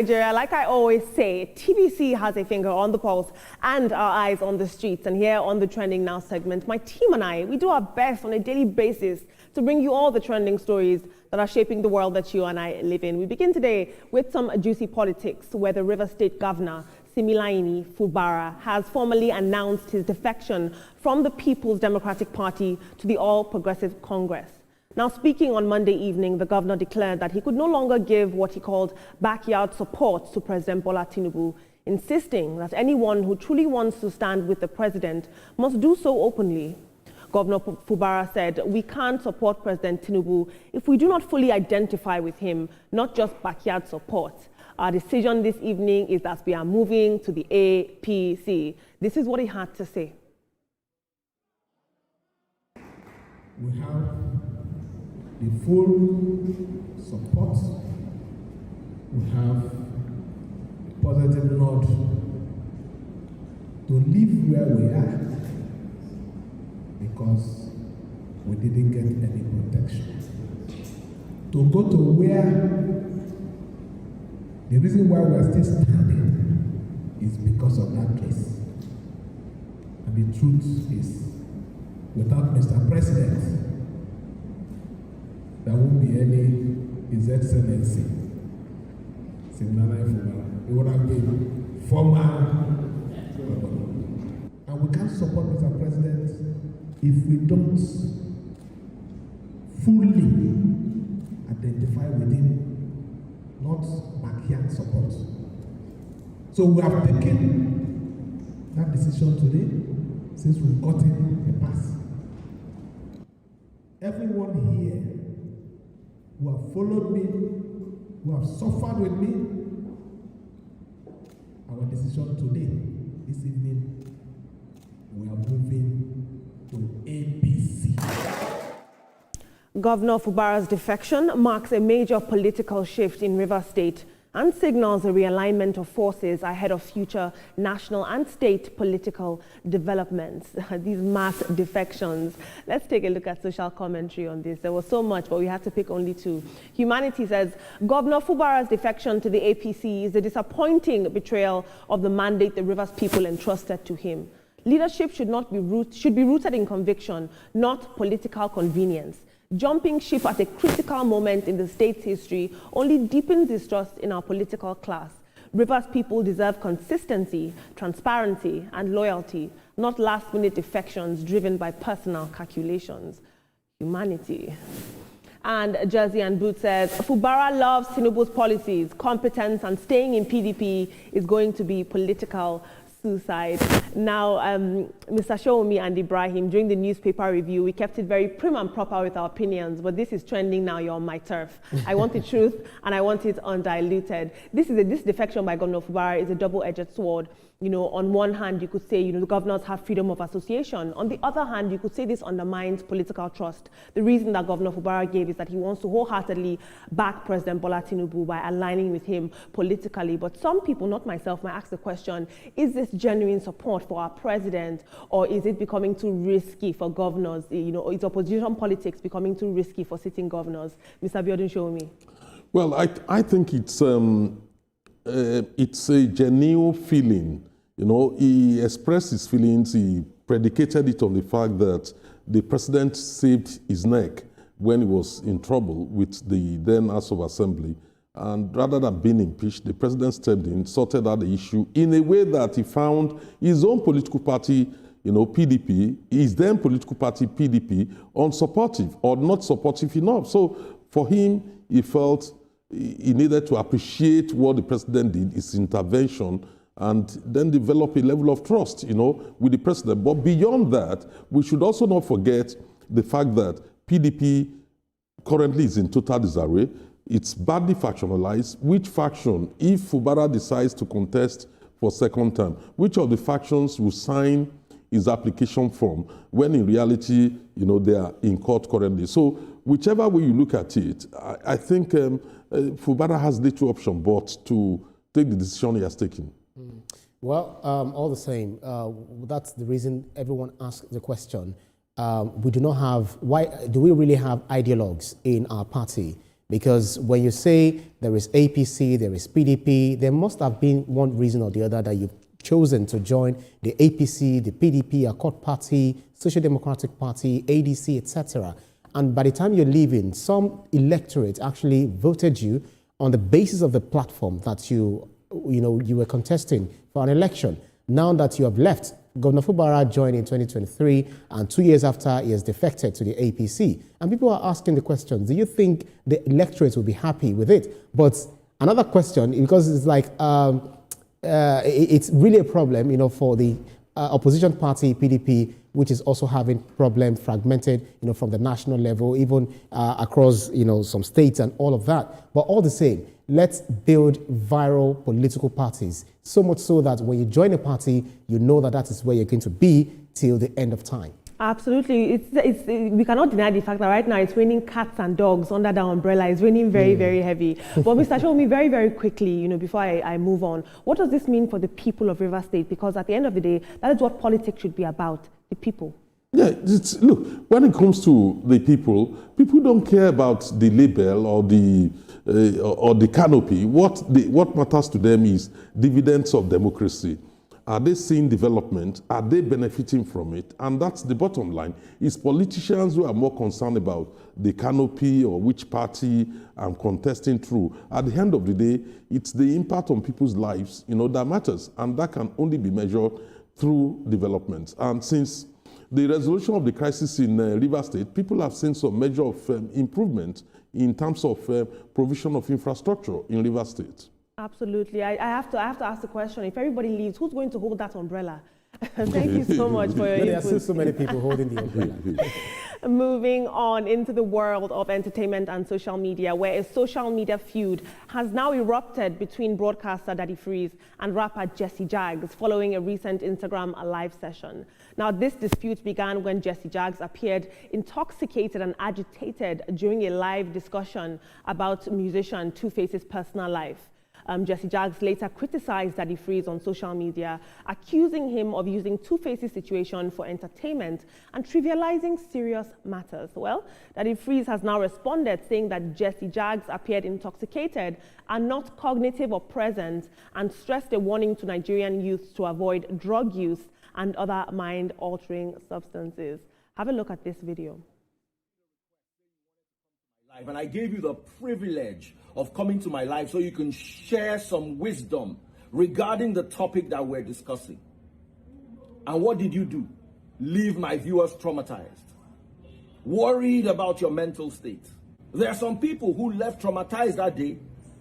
Nigeria, like I always say, TBC has a finger on the pulse and our eyes on the streets. And here on the Trending Now segment, my team and I, we do our best on a daily basis to bring you all the trending stories that are shaping the world that you and I live in. We begin today with some juicy politics, where the Rivers State Governor, Similaini Fubara, has formally announced his defection from the People's Democratic Party to the All Progressive Congress. Now, speaking on Monday evening, the governor declared that he could no longer give what he called backyard support to President Bola Tinubu, insisting that anyone who truly wants to stand with the president must do so openly. Governor Fubara said, "We can't support President Tinubu if we do not fully identify with him, not just backyard support. Our decision this evening is that we are moving to the APC." This is what he had to say. We have the full support. We have positive nod to live where we are because we didn't get any protection. To go to where the reason why we are still standing is because of that race. And the truth is, without Mr. President, there won't be any His Excellency Similaini Fubara. It would have been former governor. And we can't support Mr. President if we don't fully identify with him, not backyard support. So we have taken that decision today since we've gotten a pass. Everyone here who have followed me, who have suffered with me, our decision today, this evening, we are moving to APC. Governor Fubara's defection marks a major political shift in Rivers State and signals a realignment of forces ahead of future national and state political developments. These mass defections. Let's take a look at social commentary on this. There was so much, but we had to pick only two. Humanity says, Governor Fubara's defection to the APC is a disappointing betrayal of the mandate the Rivers people entrusted to him. Leadership should be rooted in conviction, not political convenience. Jumping ship at a critical moment in the state's history only deepens distrust in our political class. Rivers people deserve consistency, transparency, and loyalty, not last-minute defections driven by personal calculations. Humanity. And Jersey and Boot says, Fubara loves Tinubu's policies, competence, and staying in PDP is going to be political suicide. Now, Mr. Showomi and Ibrahim, during the newspaper review, we kept it very prim and proper with our opinions, but this is trending now. You're on my turf. I want the truth, and I want it undiluted. This defection by Governor Fubara is a double-edged sword. You know, on one hand, you could say, the governors have freedom of association. On the other hand, you could say this undermines political trust. The reason that Governor Fubara gave is that he wants to wholeheartedly back President Bola Tinubu by aligning with him politically. But some people, not myself, might ask the question, is this genuine support for our president, or is it becoming too risky for governors? Is opposition politics becoming too risky for sitting governors? Mr. Abiodun, show me. Well, I think it's a genuine feeling. He expressed his feelings, he predicated it on the fact that the president saved his neck when he was in trouble with the then House of Assembly. And rather than being impeached, the president stepped in, sorted out the issue in a way that he found his own political party, PDP, his then political party, PDP, unsupportive or not supportive enough. So for him, he felt he needed to appreciate what the president did, his intervention, and then develop a level of trust, with the president. But beyond that, we should also not forget the fact that PDP currently is in total disarray. It's badly factionalized. Which faction, if Fubara decides to contest for second term, which of the factions will sign his application form when in reality, they are in court currently? So whichever way you look at it, I think Fubara has little option but to take the decision he has taken. Well, all the same, that's the reason everyone asks the question. We do not have, why do we really have ideologues in our party? Because when you say there is APC, there is PDP, there must have been one reason or the other that you've chosen to join the APC, the PDP, Accord Party, Social Democratic Party, ADC, etc. And by the time you're leaving, some electorate actually voted you on the basis of the platform that you were contesting for an election. Now that you have left, Governor Fubara joined in 2023, and 2 years after, he has defected to the APC. And people are asking the question, do you think the electorate will be happy with it? But another question, because it's like, it's really a problem, for the opposition party, PDP, which is also having problem fragmented, from the national level, even across, some states and all of that. But all the same, let's build viral political parties, so much so that when you join a party, you know that that is where you're going to be till the end of time. Absolutely. We cannot deny the fact that right now it's raining cats and dogs under the umbrella. It's raining very, very heavy. But Mr. Shomi, very, very quickly, before I move on, what does this mean for the people of Rivers State? Because at the end of the day, that is what politics should be about, the people. Yeah, look, when it comes to the people don't care about the label or the canopy. What matters to them is dividends of democracy. Are they seeing development? Are they benefiting from it? And that's the bottom line. It's politicians who are more concerned about the canopy or which party I'm contesting through. At the end of the day, it's the impact on people's lives, that matters. And that can only be measured through development. And since the resolution of the crisis in Rivers State, people have seen some measure of improvement in terms of provision of infrastructure in Rivers State. Absolutely. I have to ask the question, if everybody leaves, who's going to hold that umbrella? Thank you so much for your input. There are still so many people holding the umbrella. Moving on into the world of entertainment and social media, where a social media feud has now erupted between broadcaster Daddy Freeze and rapper Jesse Jagz following a recent Instagram live session. Now, this dispute began when Jesse Jagz appeared intoxicated and agitated during a live discussion about musician Two Face's personal life. Jesse Jagz later criticized Daddy Freeze on social media, accusing him of using Two Face's situation for entertainment and trivializing serious matters. Well, Daddy Freeze has now responded, saying that Jesse Jagz appeared intoxicated and not cognitive or present, and stressed a warning to Nigerian youth to avoid drug use and other mind-altering substances. Have a look at this video. And I gave you the privilege of coming to my life so you can share some wisdom regarding the topic that we're discussing. And what did you do? Leave my viewers traumatized, worried about your mental state. There are some people who left traumatized that day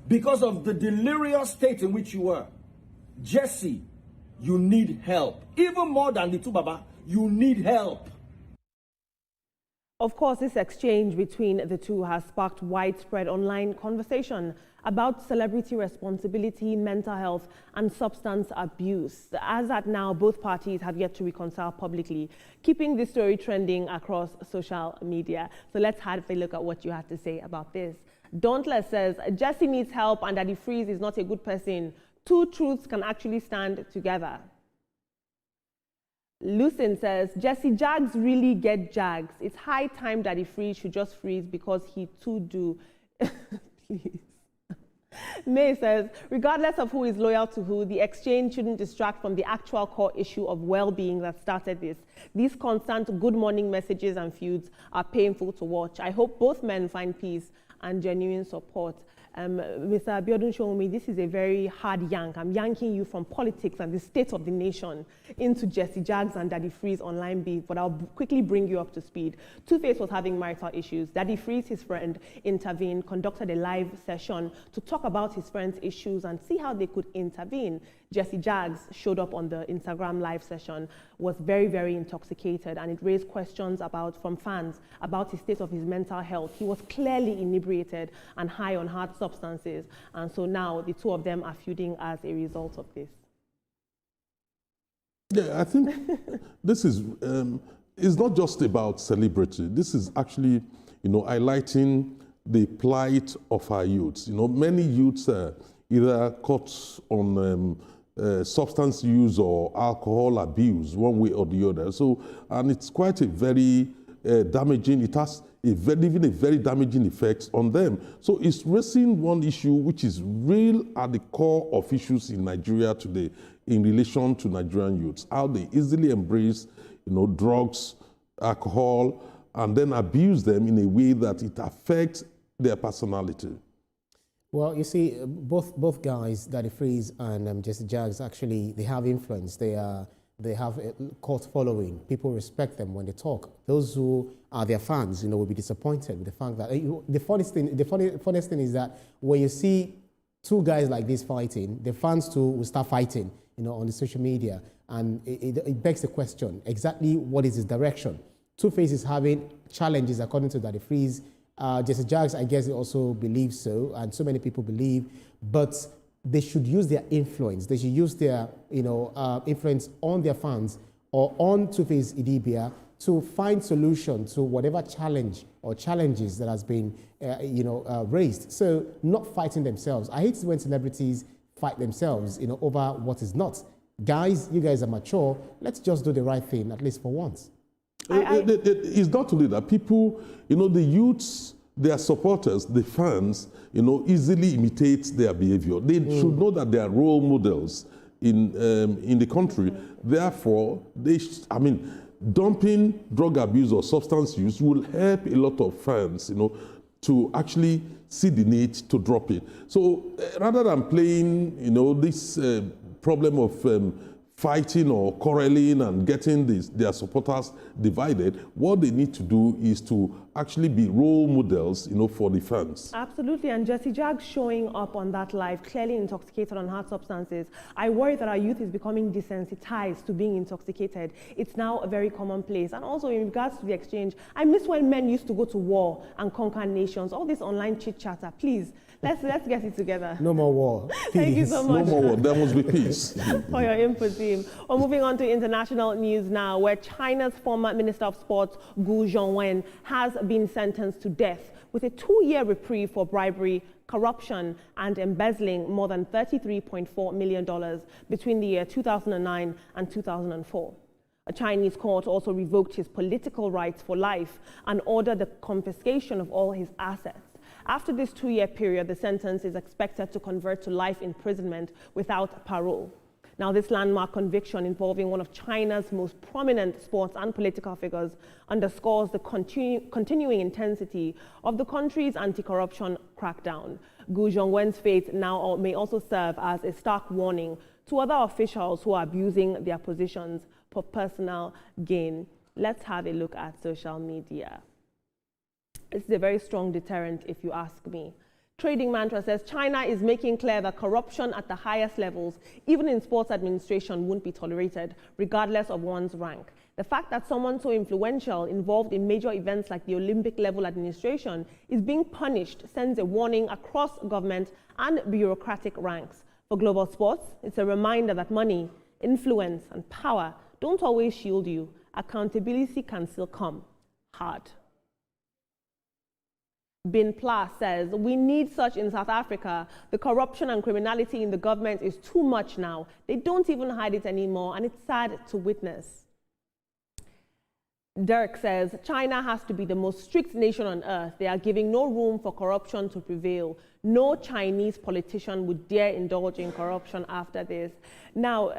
because of the delirious state in which you were. Jesse, you need help. Even more than the two Baba, you need help. Of course, this exchange between the two has sparked widespread online conversation about celebrity responsibility, mental health, and substance abuse. As at now, both parties have yet to reconcile publicly, keeping this story trending across social media. So let's have a look at what you had to say about this. Dauntless says, Jesse needs help and Daddy Freeze is not a good person. Two truths can actually stand together. Lucin says, Jesse Jagz really get Jagz. It's high time Daddy Freeze should just freeze because he too do. Please. May says, regardless of who is loyal to who, the exchange shouldn't distract from the actual core issue of well-being that started this. These constant good morning messages and feuds are painful to watch. I hope both men find peace and genuine support. Mr. Abiodun Shomi, this is a very hard yank. I'm yanking you from politics and the state of the nation into Jesse Jagz and Daddy Freeze online beef, but I'll quickly bring you up to speed. Two Face was having marital issues. Daddy Freeze, his friend, intervened, conducted a live session to talk about his friend's issues and see how they could intervene. Jesse Jagz showed up on the Instagram live session, was very, very intoxicated, and it raised questions from fans about his state of his mental health. He was clearly inebriated and high on hard substances, and so now the two of them are feuding as a result of this. Yeah, I think this is, it's not just about celebrity. This is actually, highlighting the plight of our youths. Many youths either caught on substance use or alcohol abuse, one way or the other. So, and it's quite a very damaging, it even a very damaging effect on them. So it's raising one issue which is real at the core of issues in Nigeria today in relation to Nigerian youths, how they easily embrace, drugs, alcohol, and then abuse them in a way that it affects their personality. Well, you see, both guys, Daddy Freeze and Jesse Jagz, actually, they have influence. They have a cult following. People respect them when they talk. Those who are their fans, will be disappointed with the fact that the funniest thing is that when you see two guys like this fighting, the fans too will start fighting, on the social media, and it begs the question: exactly what is his direction? Two-Face is having challenges, according to Daddy Freeze. Jesse Jagz, I guess, he also believes so, and so many people believe, but they should use their influence. They should use their, influence on their fans or on Two-Face Idibia to find solution to whatever challenge or challenges that has been, raised. So not fighting themselves. I hate when celebrities fight themselves, over what is not. Guys, you guys are mature. Let's just do the right thing, at least for once. It's not only that people, the youths, their supporters, the fans, easily imitate their behavior. They should know that they are role models in the country. Therefore, dumping drug abuse or substance use will help a lot of fans, to actually see the need to drop it. So rather than playing, this problem of fighting or quarreling and getting their supporters divided, what they need to do is to actually be role models, for the fans. Absolutely, and Jesse Jagz showing up on that live, clearly intoxicated on hard substances. I worry that our youth is becoming desensitized to being intoxicated. It's now a very commonplace. And also in regards to the exchange, I miss when men used to go to war and conquer nations. All this online chit-chatter, please. Let's get it together. No more war. Thank you so much. No more war. There must be peace. For your input, team. Well, moving on to international news now, where China's former Minister of Sports, Gu Zhongwen, has been sentenced to death with a 2-year reprieve for bribery, corruption, and embezzling more than $33.4 million between the year 2009 and 2004. A Chinese court also revoked his political rights for life and ordered the confiscation of all his assets. After this 2-year period, the sentence is expected to convert to life imprisonment without parole. Now, this landmark conviction involving one of China's most prominent sports and political figures underscores the continuing intensity of the country's anti-corruption crackdown. Gu Zhongwen's fate now may also serve as a stark warning to other officials who are abusing their positions for personal gain. Let's have a look at social media. This is a very strong deterrent, if you ask me. Trading Mantra says China is making clear that corruption at the highest levels, even in sports administration, won't be tolerated, regardless of one's rank. The fact that someone so influential involved in major events like the Olympic level administration is being punished sends a warning across government and bureaucratic ranks. For global sports, it's a reminder that money, influence, and power don't always shield you. Accountability can still come hard. Bin Pla says, we need such in South Africa. The corruption and criminality in the government is too much now. They don't even hide it anymore, and it's sad to witness. Dirk says, China has to be the most strict nation on earth. They are giving no room for corruption to prevail. No Chinese politician would dare indulge in corruption after this. Now,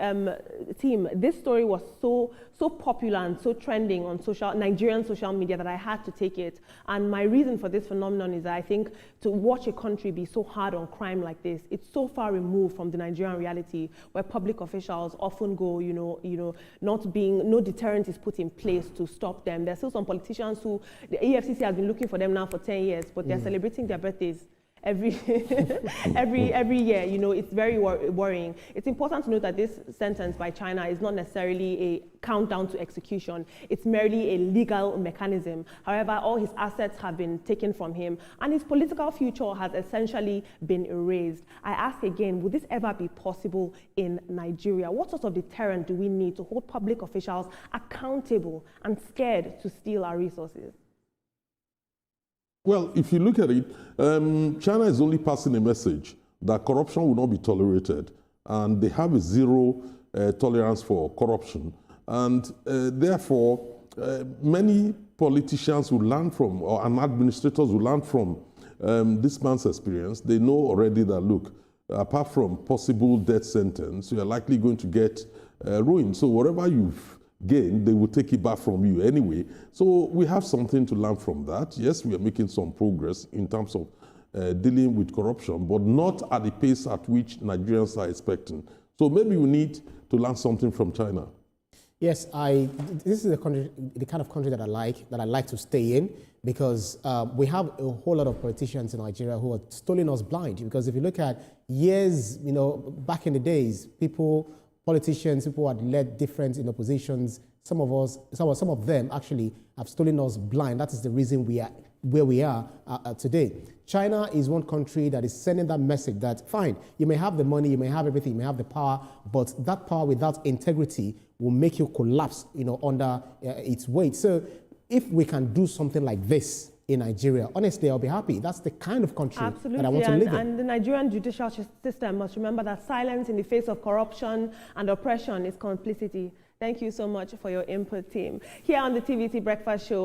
team, this story was so popular and so trending on Nigerian social media that I had to take it. And my reason for this phenomenon is that I think to watch a country be so hard on crime like this, it's so far removed from the Nigerian reality where public officials often go, no deterrent is put in place to stop them. There's still some politicians who, the AFCC has been looking for them now for 10 years, but they're celebrating their birthdays every year. It's very worrying. It's important to note that this sentence by China is not necessarily a countdown to execution. It's merely a legal mechanism. However, all his assets have been taken from him, and his political future has essentially been erased. I ask again, would this ever be possible in Nigeria? What sort of deterrent do we need to hold public officials accountable and scared to steal our resources? Well, if you look at it, China is only passing a message that corruption will not be tolerated, and they have a zero tolerance for corruption. And therefore, many politicians will learn from, and administrators will learn from this man's experience. They know already that, look, apart from possible death sentence, you are likely going to get ruined. So whatever you've gained, they will take it back from you anyway. So we have something to learn from that. Yes, we are making some progress in terms of dealing with corruption, but not at the pace at which Nigerians are expecting. So maybe we need to learn something from China. Yes, this is the kind of country that I like to stay in, because we have a whole lot of politicians in Nigeria who are stealing us blind. Because if you look at years, back in the days, politicians, people who had led different positions, some of them actually have stolen us blind. That is the reason we are where we are today. China is one country that is sending that message that, fine, you may have the money, you may have everything, you may have the power, but that power without integrity will make you collapse, under its weight. So if we can do something like this in Nigeria, honestly, I'll be happy. That's the kind of country that I want to live in. And the Nigerian judicial system must remember that silence in the face of corruption and oppression is complicity. Thank you so much for your input, team. Here on the TVC Breakfast Show,